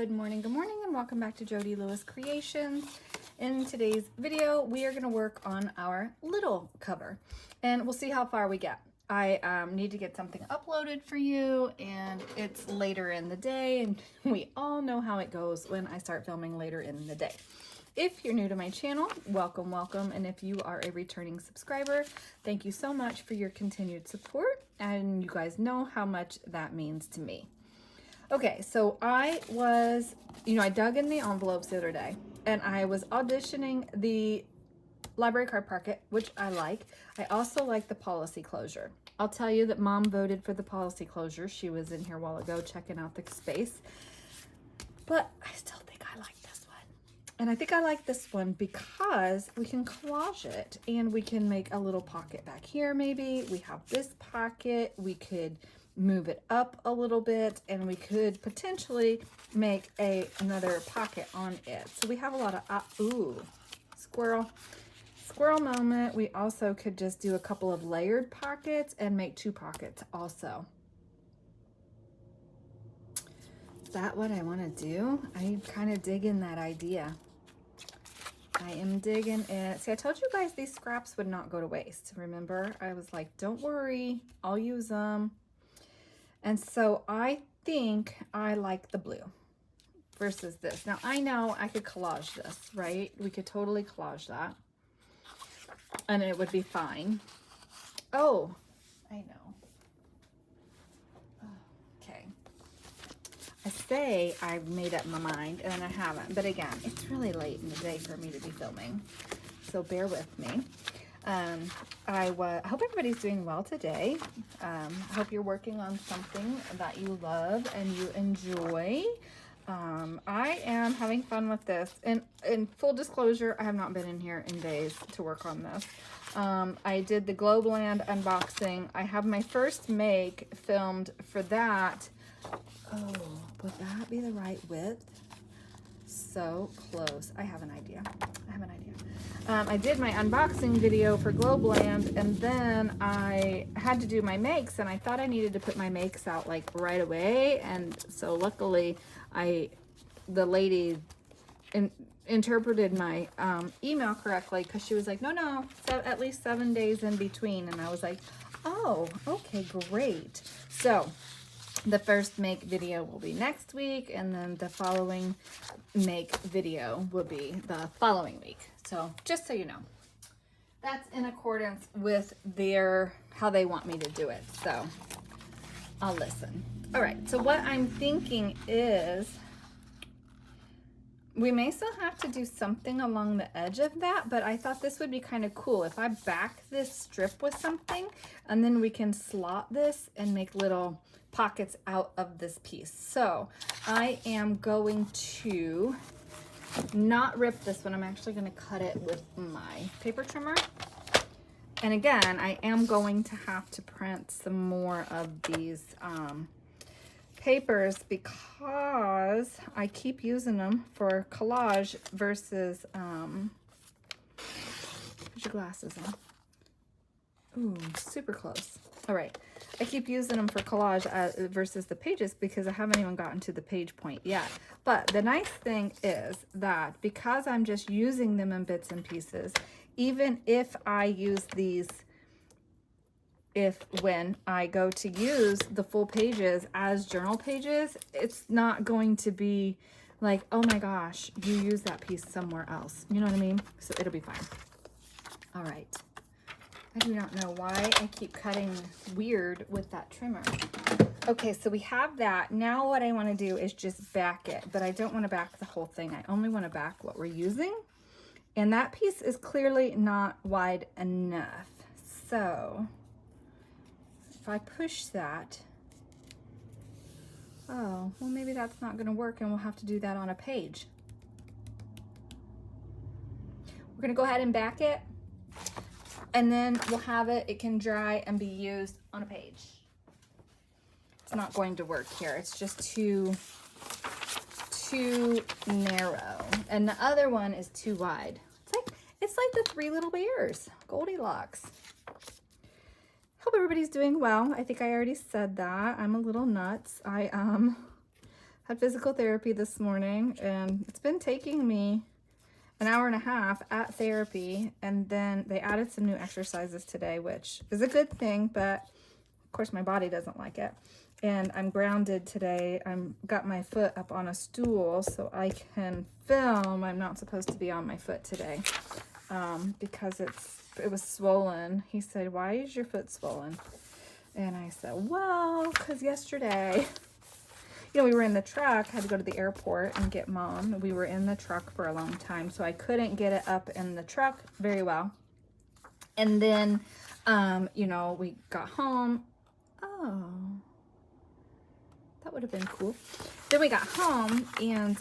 Good morning, and welcome back to Jody Lewis Creations. In today's video, we are going to work on our little cover, and we'll see how far we get. I need to get something uploaded for you, and it's later in the day, and we all know how it goes when I start filming later in the day. If you're new to my channel, welcome, welcome, and if you are a returning subscriber, thank you so much for your continued support, and you guys know how much that means to me. Okay, so I dug in the envelopes the other day, and I was auditioning the library card pocket, which I like. I also like the policy closure. I'll tell you that Mom voted for the policy closure. She was in here a while ago checking out the space, but I still think I like this one. And I think I like this one because we can collage it, and we can make a little pocket back here maybe. We have this pocket. We could move it up a little bit, and we could potentially make another pocket on it. So we have a lot of, squirrel moment. We also could just do a couple of layered pockets and make two pockets also. Is that what I want to do? I'm kind of digging that idea. I am digging it. See, I told you guys these scraps would not go to waste. Remember, I was like, don't worry, I'll use them. And so I think I like the blue versus this. Now I know I could collage this, right? We could totally collage that and it would be fine. Oh, I know. Okay. I say I've made up my mind and I haven't, but again, it's really late in the day for me to be filming. So bear with me. I hope everybody's doing well today. I hope you're working on something that you love and you enjoy. I am having fun with this. And in full disclosure, I have not been in here in days to work on this. I did the Globeland unboxing. I have my first make filmed for that. Oh, would that be the right width? So close. I have an idea. I did my unboxing video for Globeland, and then I had to do my makes, and I thought I needed to put my makes out like right away. And so luckily the lady interpreted my email correctly, because she was like, no, so at least 7 days in between. And I was like, oh, okay, great. So the first make video will be next week, and then the following make video will be the following week. So just so you know, that's in accordance with how they want me to do it. So I'll listen. All right, so what I'm thinking is we may still have to do something along the edge of that, but I thought this would be kind of cool if I back this strip with something, and then we can slot this and make little pockets out of this piece. So I am going to not rip this one. I'm actually going to cut it with my paper trimmer. And again, I am going to have to print some more of these papers, because I keep using them for collage versus put your glasses on. Ooh, super close. All right, I keep using them for collage versus the pages, because I haven't even gotten to the page point yet. But the nice thing is that because I'm just using them in bits and pieces, even if I use these, when I go to use the full pages as journal pages, it's not going to be like, oh my gosh, you use that piece somewhere else. You know what I mean? So it'll be fine. All right. I do not know why I keep cutting weird with that trimmer. Okay, so we have that. Now what I want to do is just back it, but I don't want to back the whole thing. I only want to back what we're using. And that piece is clearly not wide enough. So if I push that, oh, well, maybe that's not going to work, and we'll have to do that on a page. We're going to go ahead and back it, and then we'll have it. It can dry and be used on a page. It's not going to work here. It's just too narrow, and the other one is too wide. It's like the Three Little Bears, Goldilocks. Hope everybody's doing well. I think I already said that. I'm a little nuts. I Had physical therapy this morning, and it's been taking me an hour and a half at therapy, and then they added some new exercises today, which is a good thing, but of course my body doesn't like it. And I'm grounded today. I'm got my foot up on a stool so I can film. I'm not supposed to be on my foot today because it was swollen. He said, "Why is your foot swollen?" And I said, "Well, because yesterday, you know, we were in the truck, had to go to the airport and get Mom. We were in the truck for a long time, so I couldn't get it up in the truck very well. And then, you know, we got home. Oh, that would have been cool. Then we got home and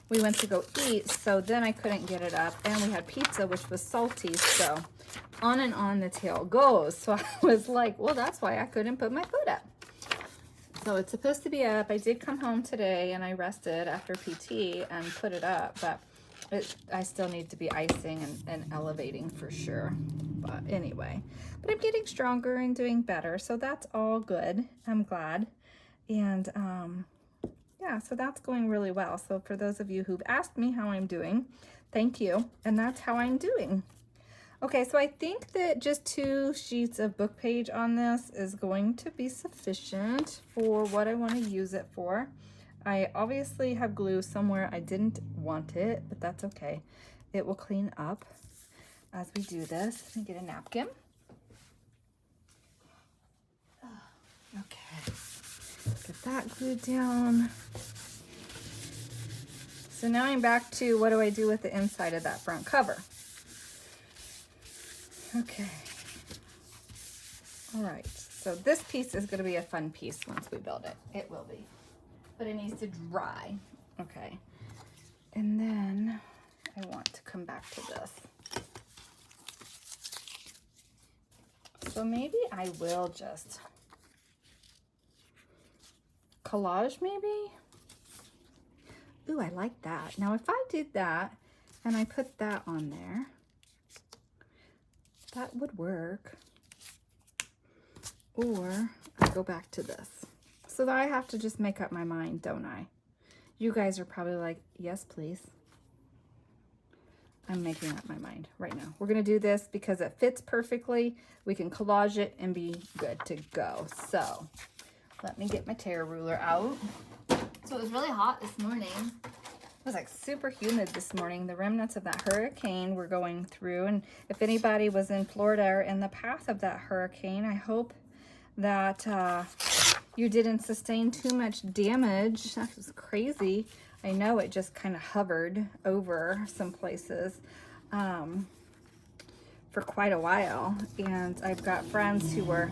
we went to go eat, so then I couldn't get it up. And we had pizza, which was salty, so on and on the tail goes. So I was like, well, that's why I couldn't put my foot up. So it's supposed to be up. I did come home today and I rested after PT and put it up, but I still need to be icing and elevating for sure. But anyway, but I'm getting stronger and doing better, so that's all good. I'm glad. And yeah, so that's going really well. So for those of you who've asked me how I'm doing, thank you. And that's how I'm doing. Okay, so I think that just 2 sheets of book page on this is going to be sufficient for what I want to use it for. I obviously have glue somewhere I didn't want it, but that's okay. It will clean up as we do this. Let me get a napkin. Okay, get that glued down. So now I'm back to what do I do with the inside of that front cover? Okay. All right. So this piece is going to be a fun piece once we build it. It will be. But it needs to dry. Okay. And then I want to come back to this. So maybe I will just collage maybe. Ooh, I like that. Now if I did that and I put that on there, that would work. Or I go back to this. So that I have to just make up my mind, don't I? You guys are probably like, yes, please. I'm making up my mind right now. We're gonna do this because it fits perfectly. We can collage it and be good to go. So let me get my tear ruler out. So it was really hot this morning. It was like super humid this morning. The remnants of that hurricane were going through. And if anybody was in Florida or in the path of that hurricane, I hope that you didn't sustain too much damage. That was crazy. I know it just kind of hovered over some places for quite a while. And I've got friends who were,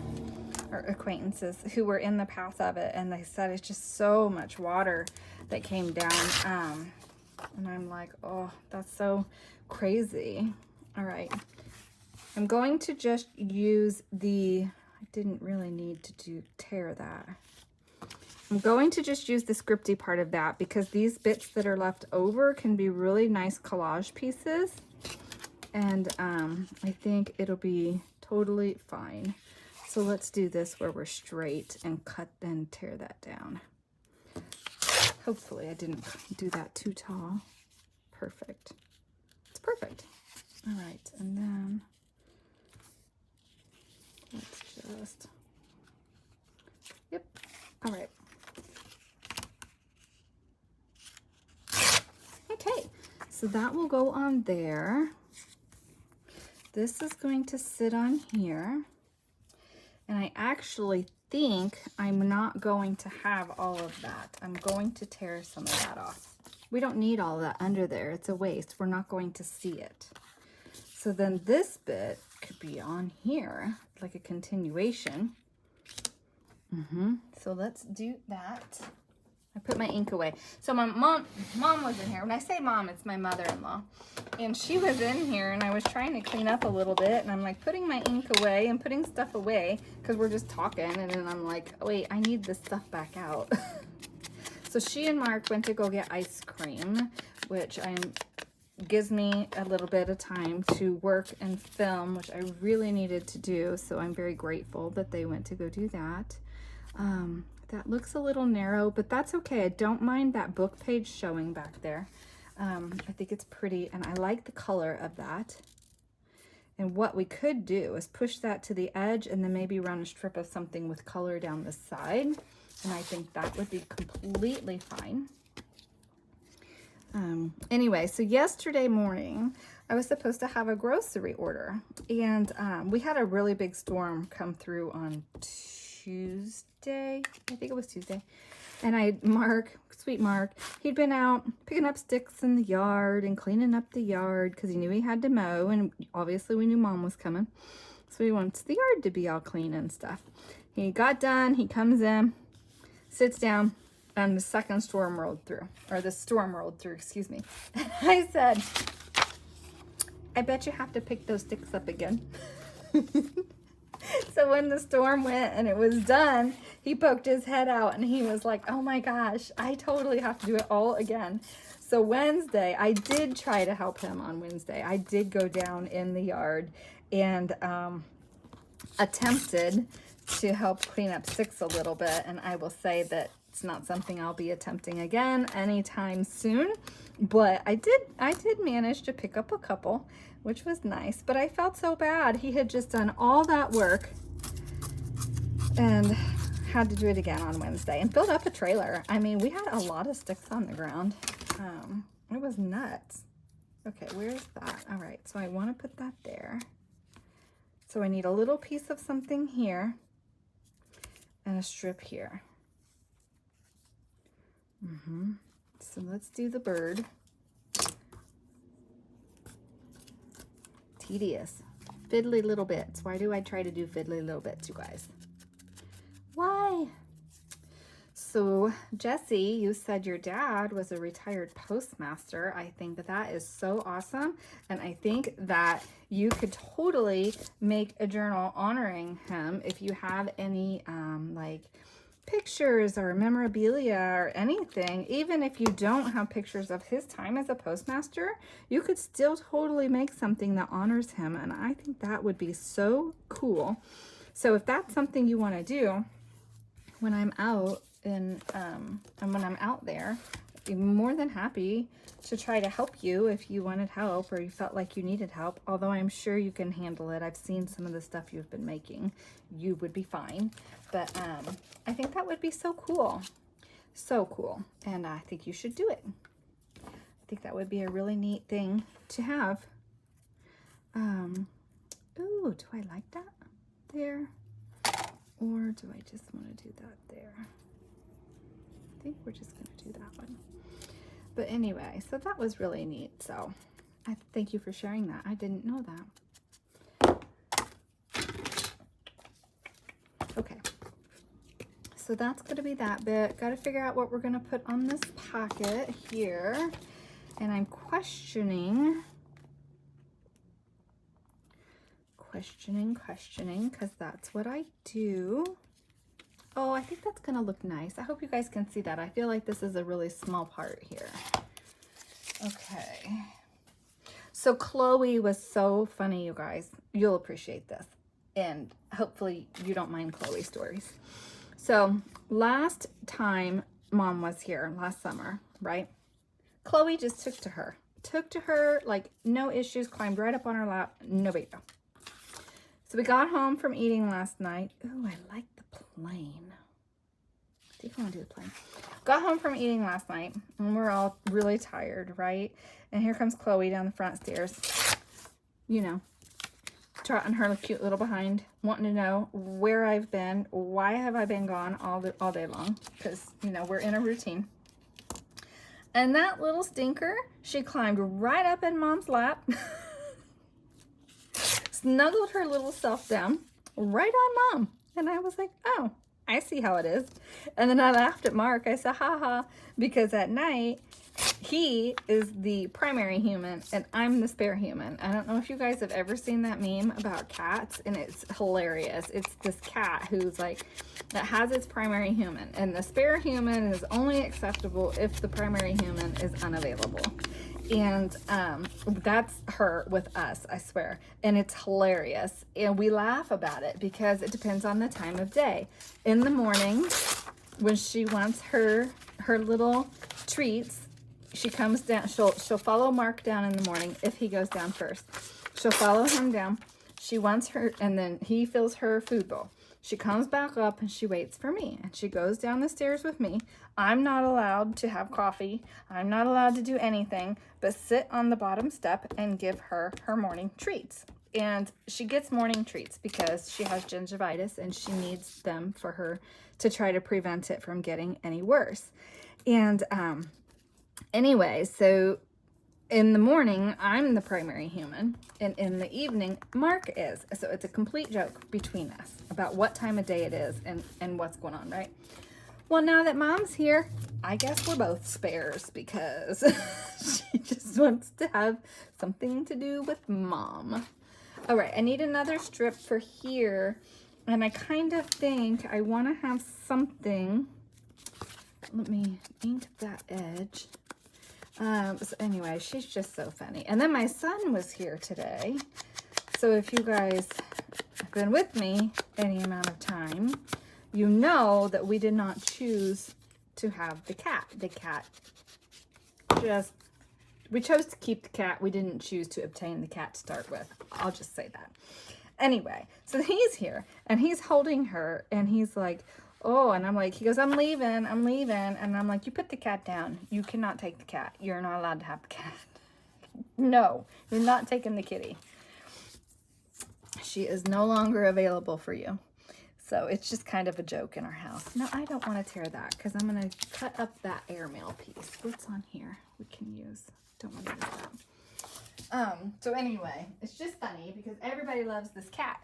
or acquaintances, who were in the path of it. And they said it's just so much water that came down. And I'm like, oh, that's so crazy. All right. I'm going to just use I didn't really need to tear that. I'm going to just use the scripty part of that because these bits that are left over can be really nice collage pieces. And I think it'll be totally fine. So let's do this where we're straight and cut and tear that down. Hopefully I didn't do that too tall. Perfect. It's perfect. All right, and then let's just, yep, all right. Okay, so that will go on there. This is going to sit on here. And I actually think I'm not going to have all of that. I'm going to tear some of that off. We don't need all of that under there. It's a waste. We're not going to see it. So then this bit could be on here, like a continuation. So let's do that. I put my ink away. So my mom was in here. When I say mom, it's my mother-in-law. And she was in here and I was trying to clean up a little bit and I'm like putting my ink away and putting stuff away because we're just talking, and then I'm like, oh, wait, I need this stuff back out. So she and Mark went to go get ice cream, which gives me a little bit of time to work and film, which I really needed to do. So I'm very grateful that they went to go do that. I That looks a little narrow, but that's okay. I don't mind that book page showing back there. I think it's pretty, and I like the color of that. And what we could do is push that to the edge and then maybe run a strip of something with color down the side. And I think that would be completely fine. Anyway, so yesterday morning, I was supposed to have a grocery order. And we had a really big storm come through on Tuesday. I think it was Tuesday. And Mark, sweet Mark, he'd been out picking up sticks in the yard and cleaning up the yard because he knew he had to mow. And obviously we knew Mom was coming. So he wants the yard to be all clean and stuff. He got done. He comes in, sits down, and the second storm rolled through. Or the storm rolled through, excuse me. And I said, I bet you have to pick those sticks up again. So when the storm went and it was done, he poked his head out and he was like, oh my gosh, I totally have to do it all again. So Wednesday, I did try to help him on Wednesday. I did go down in the yard and attempted to help clean up sticks a little bit. And I will say that it's not something I'll be attempting again anytime soon. But I did manage to pick up a couple, which was nice, but I felt so bad. He had just done all that work and had to do it again on Wednesday and filled up a trailer. I mean, we had a lot of sticks on the ground. It was nuts. Okay, where's that? All right, so I want to put that there. So I need a little piece of something here and a strip here. So let's do the bird. Tedious. Fiddly little bits. Why do I try to do fiddly little bits, you guys? Why? So, Jesse, you said your dad was a retired postmaster. I think that is so awesome. And I think that you could totally make a journal honoring him if you have any, like, pictures or memorabilia or anything. Even if you don't have pictures of his time as a postmaster, you could still totally make something that honors him, and I think that would be so cool. So if that's something you want to do when I'm out and when I'm out there, I'm more than happy to try to help you if you wanted help or you felt like you needed help, although I'm sure you can handle it. I've seen some of the stuff you've been making. You would be fine. But I think that would be so cool. So cool. And I think you should do it. I think that would be a really neat thing to have. Ooh, do I like that there? Or do I just want to do that there? I think we're just going to do that one. But anyway, so that was really neat. So I thank you for sharing that. I didn't know that. Okay. So that's going to be that bit. Got to figure out what we're going to put on this pocket here. And I'm questioning, because that's what I do. Oh, I think that's going to look nice. I hope you guys can see that. I feel like this is a really small part here. Okay. So Chloe was so funny, you guys. You'll appreciate this. And hopefully you don't mind Chloe stories. So last time Mom was here, last summer, right? Chloe just took to her. Took to her like no issues, climbed right up on her lap, no big deal. So we got home from eating last night. Ooh, I like the plane. I think I want to do the plane. Got home from eating last night, and we're all really tired, right? And here comes Chloe down the front stairs. You know, trotting her cute little behind, wanting to know where I've been, why have I been gone all day long? Because, you know, we're in a routine. And that little stinker, she climbed right up in Mom's lap. Snuggled her little self down right on Mom. And I was like, oh, I see how it is. And then I laughed at Mark. I said, haha, because at night, he is the primary human and I'm the spare human. I don't know if you guys have ever seen that meme about cats, and it's hilarious. It's this cat who's like, that has its primary human, and the spare human is only acceptable if the primary human is unavailable. And that's her with us, I swear. And it's hilarious. And we laugh about it because it depends on the time of day. In the morning, when she wants her little treats, she comes down. She'll follow Mark down in the morning if he goes down first. She'll follow him down. She wants her, and then he fills her food bowl. She comes back up and she waits for me, and she goes down the stairs with me. I'm not allowed to have coffee. I'm not allowed to do anything but sit on the bottom step and give her her morning treats. And she gets morning treats because she has gingivitis and she needs them for her to try to prevent it from getting any worse. And anyway, so in the morning, I'm the primary human, and in the evening, Mark is. So it's a complete joke between us about what time of day it is and what's going on, right? Well, now that Mom's here, I guess we're both spares because she just wants to have something to do with Mom. All right, I need another strip for here, and I kind of think I want to have something. Let me ink that edge. So anyway, she's just so funny. And then my son was here today. So if you guys have been with me any amount of time, you know that we did not choose to have the cat. The cat we chose to keep the cat. We didn't choose to obtain the cat to start with. I'll just say that. Anyway, so he's here and he's holding her and he's like, oh, and I'm like, he goes, I'm leaving. And I'm like, you put the cat down. You cannot take the cat. You're not allowed to have the cat. No, you're not taking the kitty. She is no longer available for you. So it's just kind of a joke in our house. No, I don't want to tear that because I'm going to cut up that airmail piece. What's on here we can use? Don't want to use that. So anyway, it's just funny because everybody loves this cat.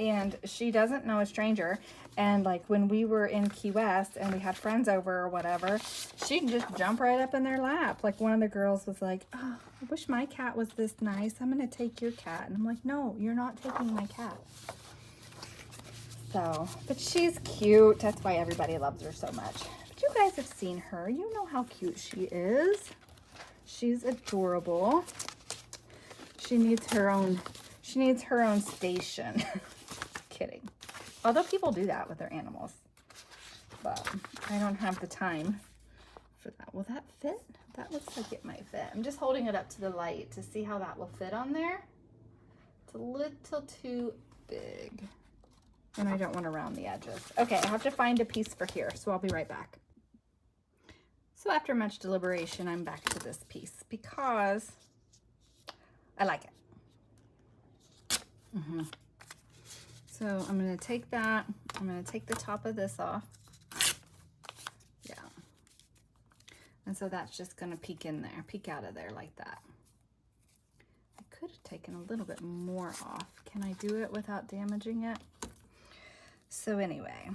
And she doesn't know a stranger. And like when we were in Key West and we had friends over or whatever, she'd just jump right up in their lap. Like one of the girls was like, oh, I wish my cat was this nice. I'm going to take your cat. And I'm like, no, you're not taking my cat. So, but she's cute. That's why everybody loves her so much. But you guys have seen her. You know how cute she is. She's adorable. She needs her own station. Kidding. Although people do that with their animals. But I don't have the time for that. Will that fit? That looks like it might fit. I'm just holding it up to the light to see how that will fit on there. It's a little too big. And I don't want to round the edges. Okay, I have to find a piece for here, so I'll be right back. So after much deliberation, I'm back to this piece because I like it. So I'm going to take that. I'm going to take the top of this off. Yeah. And so that's just going to peek in there, peek out of there like that. I could have taken a little bit more off. Can I do it without damaging it? So anyway,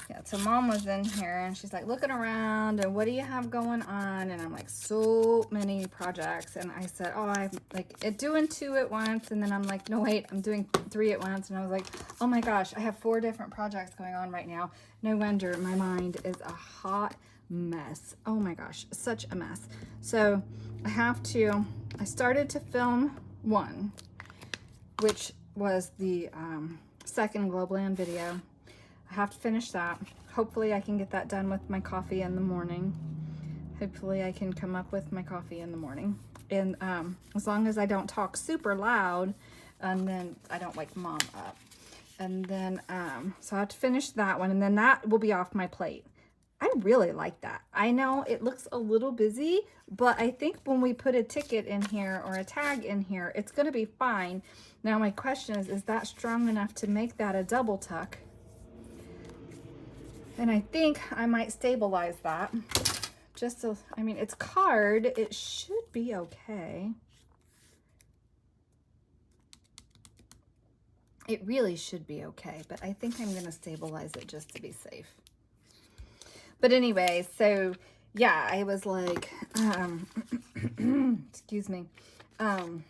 yeah, so Mom was in here and she's like looking around and what do you have going on? And I'm like, so many projects. And I said, oh, I'm like doing 2 at once. And then I'm like, no, wait, I'm doing 3 at once. And I was like, oh my gosh, I have 4 different projects going on right now. No wonder my mind is a hot mess. Oh my gosh, such a mess. So I started to film 1, which was the second Globeland video. I have to finish that. Hopefully I can get that done with my coffee in the morning. Hopefully I can come up with my coffee in the morning. And as long as I don't talk super loud and then I don't wake Mom up. And then, so I have to finish that one and then that will be off my plate. I really like that. I know it looks a little busy, but I think when we put a ticket in here or a tag in here, it's going to be fine. Now my question is that strong enough to make that a double tuck? And I think I might stabilize that. Just so, I mean, it's card. It should be okay. It really should be okay, but I think I'm going to stabilize it just to be safe. But anyway, so yeah, I was like, excuse me, I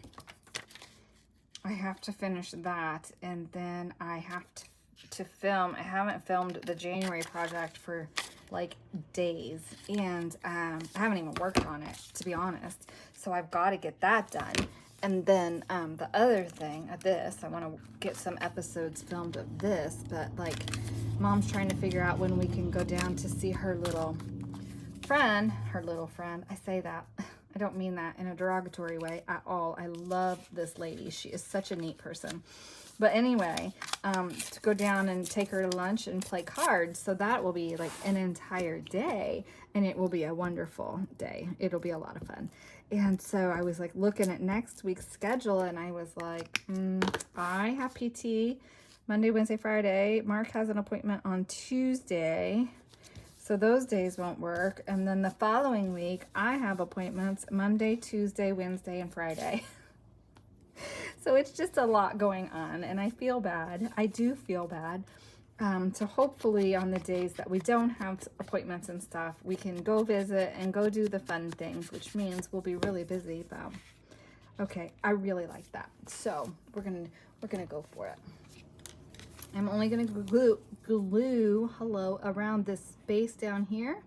have to finish that and then I have to film. I haven't filmed the January project for like days and I haven't even worked on it, to be honest. So I've got to get that done. And then the other thing of this, I want to get some episodes filmed of this, but like Mom's trying to figure out when we can go down to see her little friend. I say that. I don't mean that in a derogatory way at all. I love this lady. She is such a neat person. But anyway, to go down and take her to lunch and play cards. So that will be like an entire day, and it will be a wonderful day. It'll be a lot of fun. And so I was like looking at next week's schedule, and I was like, I have PT Monday, Wednesday, Friday. Mark has an appointment on Tuesday. So those days won't work. And then the following week, I have appointments Monday, Tuesday, Wednesday, and Friday. So it's just a lot going on, and I feel bad. I do feel bad. So hopefully on the days that we don't have appointments and stuff, we can go visit and go do the fun things, which means we'll be really busy, but okay, I really like that. So we're gonna go for it. I'm only gonna glue hello around this base down here.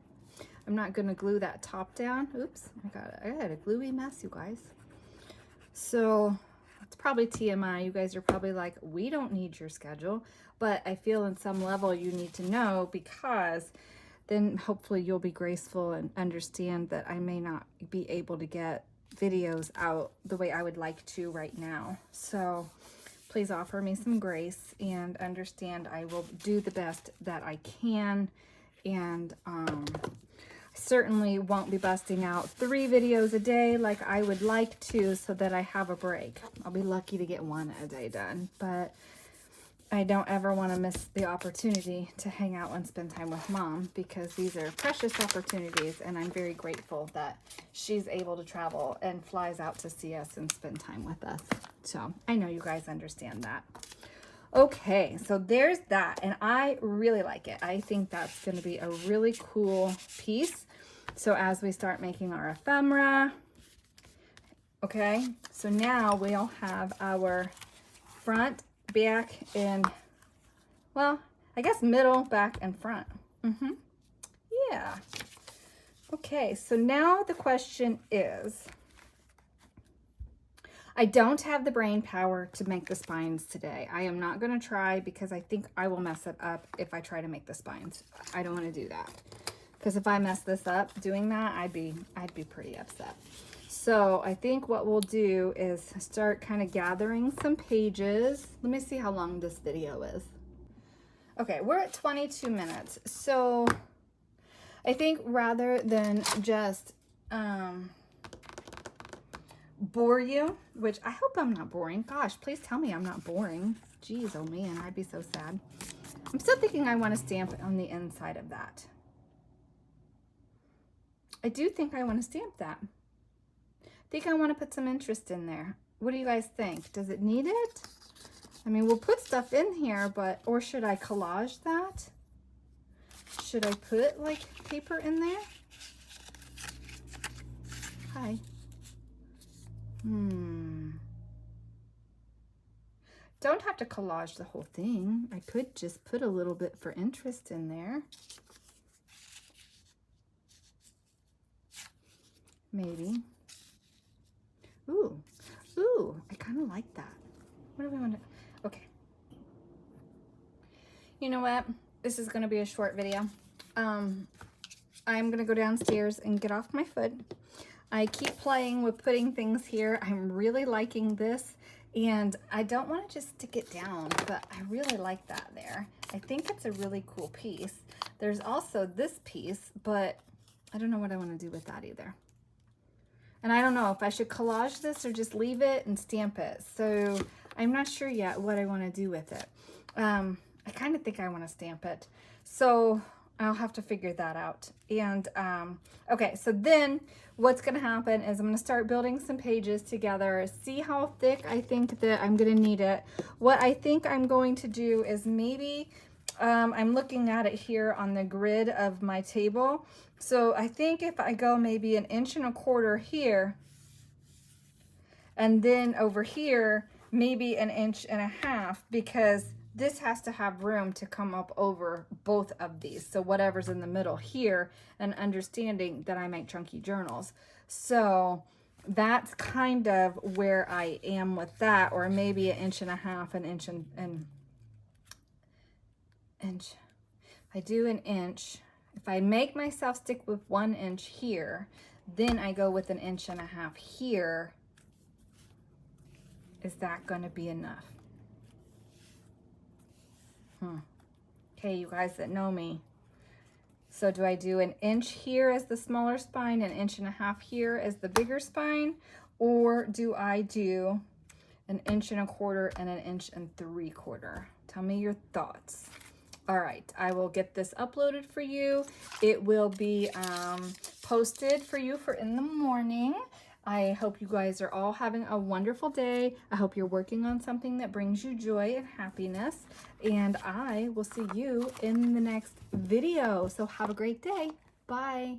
I'm not gonna glue that top down. Oops, I got a gluey mess, you guys. So it's probably TMI. You guys are probably like, we don't need your schedule, but I feel in some level you need to know, because then hopefully you'll be graceful and understand that I may not be able to get videos out the way I would like to right now. So please offer me some grace and understand I will do the best that I can. And certainly won't be busting out 3 videos a day like I would like to, so that I have a break. I'll be lucky to get 1 a day done, but I don't ever want to miss the opportunity to hang out and spend time with Mom, because these are precious opportunities, and I'm very grateful that she's able to travel and flies out to see us and spend time with us. So I know you guys understand that. Okay, so there's that, and I really like it. I think that's going to be a really cool piece. So as we start making our ephemera, okay, so now we'll have our front, back, and, well, I guess middle, back, and front. Yeah. Okay, so now the question is, I don't have the brain power to make the spines today. I am not going to try, because I think I will mess it up if I try to make the spines. I don't want to do that, because if I mess this up doing that, I'd be pretty upset. So I think what we'll do is start kind of gathering some pages. Let me see how long this video is. Okay, we're at 22 minutes. So I think rather than just bore you, which I hope I'm not boring. Gosh, please tell me I'm not boring. Jeez, oh man, I'd be so sad. I'm still thinking I want to stamp on the inside of that. I do think I want to stamp that. I think I want to put some interest in there. What do you guys think? Does it need it? I mean, we'll put stuff in here, but, or should I collage that? Should I put like paper in there? Hi. Don't have to collage the whole thing. I could just put a little bit for interest in there. Maybe. Ooh, I kind of like that. What do we want to, okay. You know what? This is going to be a short video. I'm going to go downstairs and get off my foot. I keep playing with putting things here. I'm really liking this, and I don't want to just stick it down, but I really like that there. I think it's a really cool piece. There's also this piece, but I don't know what I want to do with that either. And I don't know if I should collage this or just leave it and stamp it. So I'm not sure yet what I want to do with it. I kind of think I want to stamp it. So I'll have to figure that out. And okay, so then what's going to happen is I'm going to start building some pages together, see how thick I think that I'm going to need it. What I think I'm going to do is maybe, I'm looking at it here on the grid of my table. So I think if I go maybe 1.25 inches here, and then over here, maybe 1.5 inches, because this has to have room to come up over both of these. So whatever's in the middle here, and understanding that I make chunky journals. So that's kind of where I am with that, or maybe 1.5 inches, an inch and inch. If I do an inch, if I make myself stick with 1 inch here, then I go with 1.5 inches here. Is that going to be enough? Okay, you guys that know me. So do I do 1 inch here as the smaller spine, 1.5 inches here as the bigger spine? Or do I do 1.25 inches and 1.75 inches? Tell me your thoughts. All right, I will get this uploaded for you. It will be posted for you for in the morning. I hope you guys are all having a wonderful day. I hope you're working on something that brings you joy and happiness. And I will see you in the next video. So have a great day. Bye.